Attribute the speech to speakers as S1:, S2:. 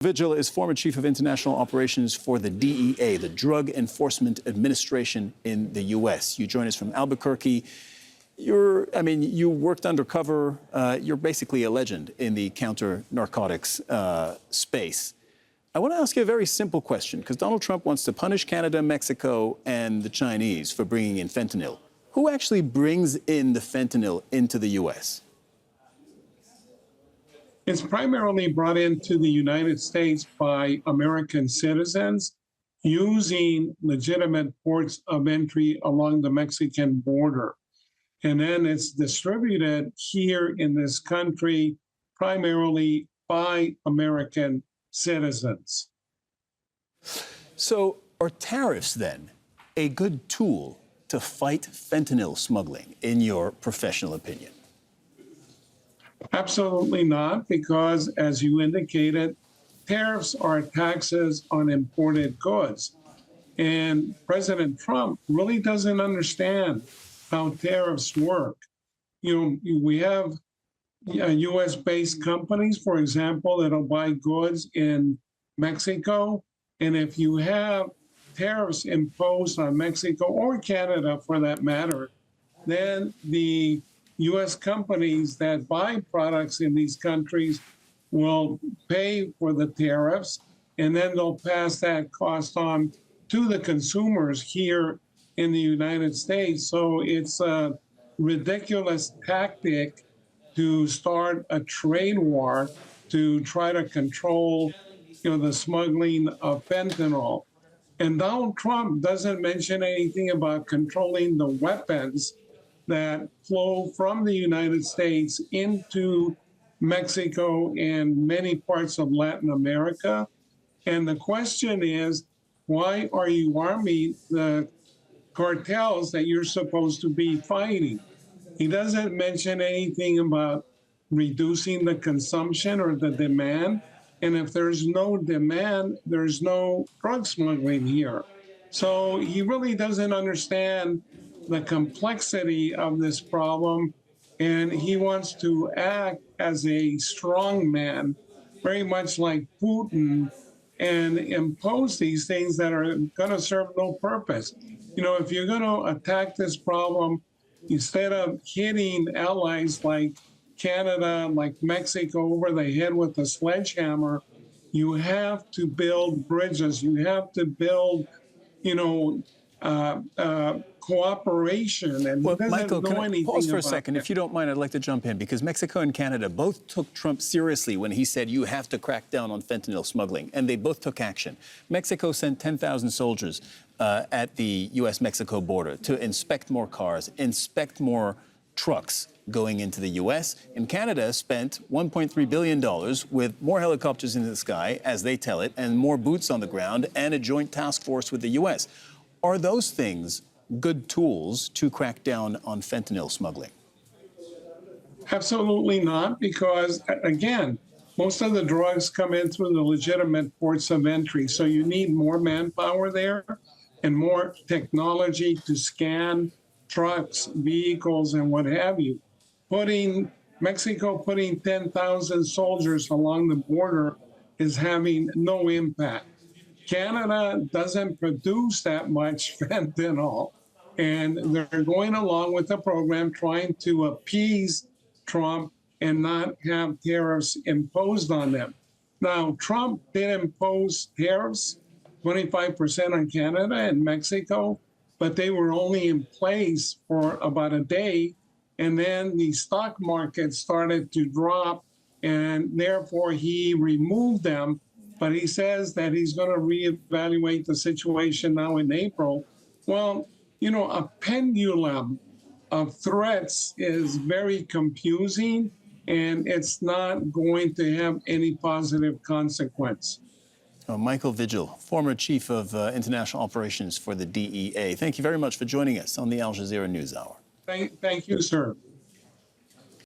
S1: Vigil is former chief of international operations for the DEA, the Drug Enforcement Administration in the U.S. You join us from Albuquerque. You worked undercover. You're basically a legend in the counter-narcotics space. I want to ask you a very simple question, because Donald Trump wants to punish Canada, Mexico, and the Chinese for bringing in fentanyl. Who actually brings in the fentanyl into the U.S.?
S2: It's primarily brought into the United States by American citizens using legitimate ports of entry along the Mexican border. And then it's distributed here in this country primarily by American citizens.
S1: So are tariffs then a good tool to fight fentanyl smuggling, in your professional opinion?
S2: Absolutely not, because as you indicated, tariffs are taxes on imported goods. And President Trump really doesn't understand how tariffs work. We have US-based companies, for example, that'll buy goods in Mexico. And if you have tariffs imposed on Mexico or Canada for that matter, then the U.S. companies that buy products in these countries will pay for the tariffs, and then they'll pass that cost on to the consumers here in the United States. So it's a ridiculous tactic to start a trade war to try to control, the smuggling of fentanyl. And Donald Trump doesn't mention anything about controlling the weapons that flow from the United States into Mexico and many parts of Latin America. And the question is, why are you arming the cartels that you're supposed to be fighting? He doesn't mention anything about reducing the consumption or the demand. And if there's no demand, there's no drug smuggling here. So he really doesn't understand the complexity of this problem, and he wants to act as a strong man, very much like Putin, and impose these things that are going to serve no purpose. If you're going to attack this problem, instead of hitting allies like Canada, like Mexico over the head with a sledgehammer, you have to build bridges. You have to build, cooperation. And
S1: well, Michael, can I pause for a second?
S2: That.
S1: If you don't mind, I'd like to jump in, because Mexico and Canada both took Trump seriously when he said you have to crack down on fentanyl smuggling, and they both took action. Mexico sent 10,000 soldiers at the U.S.-Mexico border to inspect more cars, inspect more trucks going into the U.S. And Canada spent $1.3 billion with more helicopters in the sky, as they tell it, and more boots on the ground, and a joint task force with the U.S. Are those things good tools to crack down on fentanyl smuggling?
S2: Absolutely not, because, again, most of the drugs come in through the legitimate ports of entry. So you need more manpower there and more technology to scan trucks, vehicles, and what have you. Mexico putting 10,000 soldiers along the border is having no impact. Canada doesn't produce that much fentanyl, and they're going along with the program trying to appease Trump and not have tariffs imposed on them. Now, Trump did impose tariffs, 25% on Canada and Mexico, but they were only in place for about a day, and then the stock market started to drop, and therefore he removed them. But he says that he's going to reevaluate the situation now in April. Well, a pendulum of threats is very confusing, and it's not going to have any positive consequence.
S1: Michael Vigil, former chief of international operations for the DEA. Thank you very much for joining us on the Al Jazeera NewsHour.
S2: Thank you, sir.